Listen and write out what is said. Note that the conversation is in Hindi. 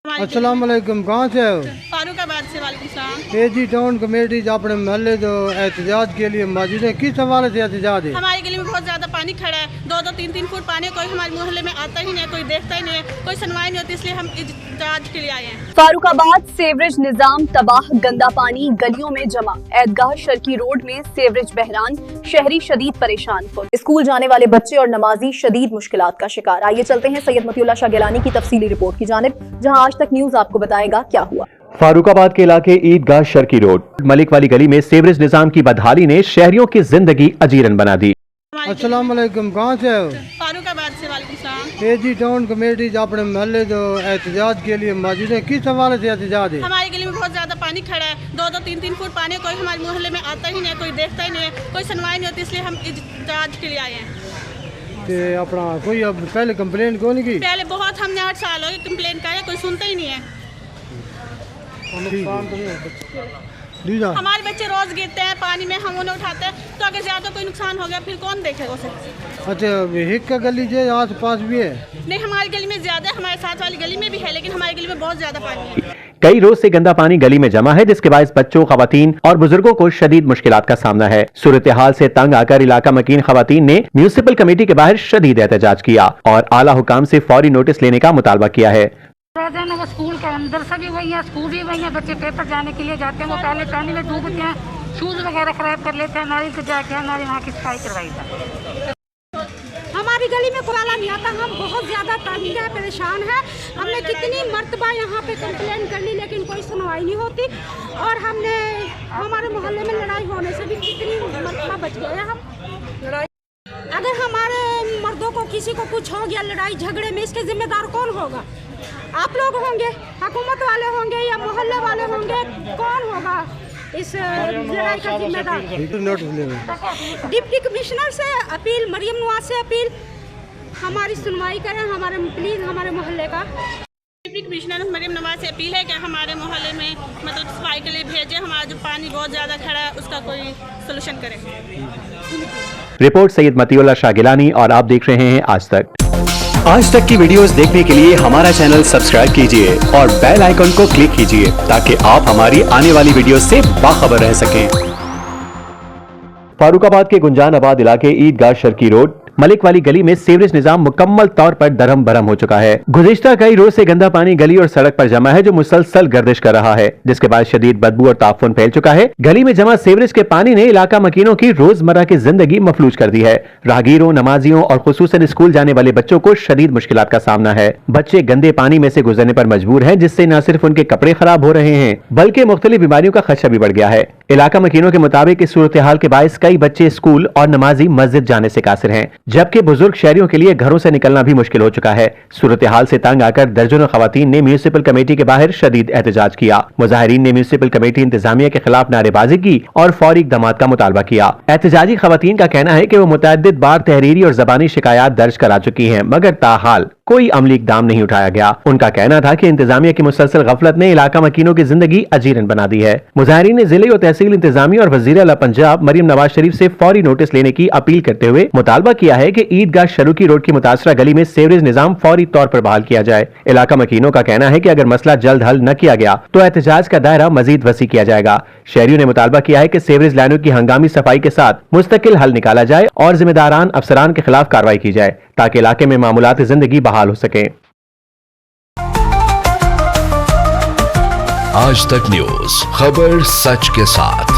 अस्सलाम वालेकुम, कहाँ से हो? फारुखाबाद से। वालेकुम सलाम। केजी टाउन कमेटी अपने महल्ले जो एहतजाज के लिए मौजूद है, किस हवाले से एहतजाज है? हमारी गली में बहुत ज़्यादा पानी खड़ा है, 2-2, 3-3 फुट पानी, कोई हमारे मोहल्ले में आता ही नहीं है, कोई देखता ही नहीं है, कोई सुनवाई नहीं होती, इसलिए हम एहतजाज के लिए आए हैं। फारुखाबाद सेवरेज निजाम तबाह, गंदा पानी गलियों में जमा, ईदगाह शर्की रोड में सेवरेज बहरान, शहरी शदीद परेशान। स्कूल जाने वाले बच्चे और नमाजी शदीद मुश्किलात का शिकार। आइए चलते हैं सैयद मतीउल्लाह शाह गिलानी की तफसीली रिपोर्ट की जानिब, जहां आज तक न्यूज आपको बताएगा क्या हुआ। फारुखाबाद के इलाके ईदगाह शर्की रोड मलिक वाली गली में सेवरेज निजाम की बदहाली ने शहरियों की जिंदगी अजीरन बना दी। अस्सलाम वालेकुम, कहाँ से हो? फारुखाबाद से। वालेकुम सलाम। केजी टाउन कमेटी अपने महल्ले जो एहतजाज के लिए मौजूद है, किस हवाले से एहतजाज है? हमारी गली में बहुत ज़्यादा पानी खड़ा है, 2-2, 3-3 फुट पानी, कोई हमारे मोहल्ले में आता ही नहीं है, कोई देखता ही नहीं है, कोई सुनवाई नहीं होती, इसलिए हम एहतजाज के लिए आए हैं। ते अपना कोई अब पहले कंप्लेन क्यों नहीं की? पहले बहुत, हमने 8 साल हो गए कंप्लेन का है, कोई सुनता ही नहीं है। दीदा हमारे बच्चे रोज गिरते हैं पानी में, हम उन्हें उठाते हैं, तो अगर ज्यादा कोई नुकसान हो गया फिर कौन देखेगा उसे? अच्छा, हिक का गली जो आस पास भी है? नहीं, हमारी गली में ज्यादा है, हमारे साथ वाली गली में भी है, लेकिन हमारी गली में बहुत ज्यादा पानी है। कई रोज से गंदा पानी गली में जमा है, जिसके बायस बच्चों, खवातीन और बुजुर्गों को शदीद मुश्किलात का सामना है। सूरत हाल से तंग आकर इलाका मकीन खवातीन ने म्यूनिसिपल कमेटी के बाहर शदीद एहतजाज किया और आला हुकाम से फौरी नोटिस लेने का मुतालबा किया है। वो स्कूल के अंदर से भी वही है, स्कूल भी वही है, बच्चे पेपर जाने के लिए जाते हैं, वो पहले पानी में डूबते हैं, शूज वगैरह खराब कर लेते हैं, नाली से जाके हमारी वहाँ की सफाई करवाई था। हमारी गली में खुलाना नहीं आता, हम बहुत ज़्यादा तंग है, परेशान है। हमने कितनी मर्तबा यहाँ पे कंप्लेन कर ली, लेकिन कोई सुनवाई नहीं होती, और हमने हमारे मोहल्ले में लड़ाई होने से भी कितनी मर्तबा बच गए हम। लड़ाई अगर हमारे मर्दों को किसी को कुछ हो गया लड़ाई झगड़े में, इसके जिम्मेदार कौन होगा? आप लोग होंगे, हुकूमत वाले होंगे, या मोहल्ले वाले होंगे, कौन होगा इस लड़ाई का जिम्मेदार? डिप्टी कमिश्नर से अपील, मरियम नवाज से अपील, हमारी सुनवाई करें, हमारे प्लीज हमारे मोहल्ले का। डिप्टी कमिश्नर मरियम नवाज से अपील है कि हमारे मोहल्ले में मतलब सफाई के लिए भेजें, हमारा जो पानी बहुत ज़्यादा खड़ा है उसका कोई सोल्यूशन करें। रिपोर्ट सैयद मतीउल्लाह शाह गिलानी, और आप देख रहे हैं आज तक। आज तक की वीडियोस देखने के लिए हमारा चैनल सब्सक्राइब कीजिए और बेल आइकन को क्लिक कीजिए ताकि आप हमारी आने वाली वीडियो से बाखबर रह सकें। फारुखाबाद के गुंजानाबाद इलाके ईदगाह शर्की रोड मलिक वाली गली में सीवरेज निजाम मुकम्मल तौर पर दरम बरम हो चुका है। गुज़िश्ता कई रोज से गंदा पानी गली और सड़क पर जमा है, जो मुसलसल गर्दिश कर रहा है, जिसके बाद शदीद बदबू और ताफुन फैल चुका है। गली में जमा सीवरेज के पानी ने इलाका मकीनों की रोजमर्रा की जिंदगी मफलूज कर दी है। राहगीरों, नमाजियों और खुसूसन स्कूल जाने वाले बच्चों को शदीद मुश्किलात का सामना है। बच्चे गंदे पानी में से गुजरने पर मजबूर हैं, जिससे न सिर्फ उनके कपड़े खराब हो रहे हैं बल्कि मुख्तलिफ बीमारियों का खदशा भी बढ़ गया है। इलाका मकीनों के मुताबिक इस सूरत हाल के बायस कई बच्चे स्कूल और नमाजी मस्जिद जाने से कासिर हैं, जबकि बुजुर्ग शहरियों के लिए घरों से निकलना भी मुश्किल हो चुका है। सूरत हाल से तंग आकर दर्जनों खवातीन ने म्यूनिसिपल कमेटी के बाहर शदीद एहतजाज किया। मुजाहिरीन ने म्यूनिसिपल कमेटी इंतजामिया के खिलाफ नारेबाजी की और फौरी इक़दामात का मुतालबा किया। एहतजाजी खवातीन का कहना है कि वो मुतअद्दिद बार तहरीरी और ज़बानी शिकायत दर्ज करा चुकी हैं, मगर ताहाल कोई अमली इक़दाम नहीं उठाया गया। उनका कहना था कि इंतजामिया की मुसलसल गफलत ने इलाका मकीनों की जिंदगी अजीरन बना दी है। मुजाहिरीन ने जिले और तहसील इंतजामिया और वज़ीर आला पंजाब मरियम नवाज शरीफ से फौरी नोटिस लेने की अपील करते हुए मुतालबा किया है कि ईदगाह शर्की रोड की मुतासरा गली में सेवरेज निजाम फौरी तौर पर बहाल किया जाए। इलाका मकीनों का कहना है कि अगर मसला जल्द हल न किया गया तो एहतजाज का दायरा मजीद वसी किया जाएगा। शहरियों ने मुतालबा किया है कि सेवरेज लाइनों की हंगामी सफाई के साथ मुस्तकिल हल निकाला जाए और जिम्मेदारान अफसरान के खिलाफ कार्रवाई की जाए ताकि इलाके में मामूलात जिंदगी बहाल हो सके। आज तक न्यूज, खबर सच के साथ।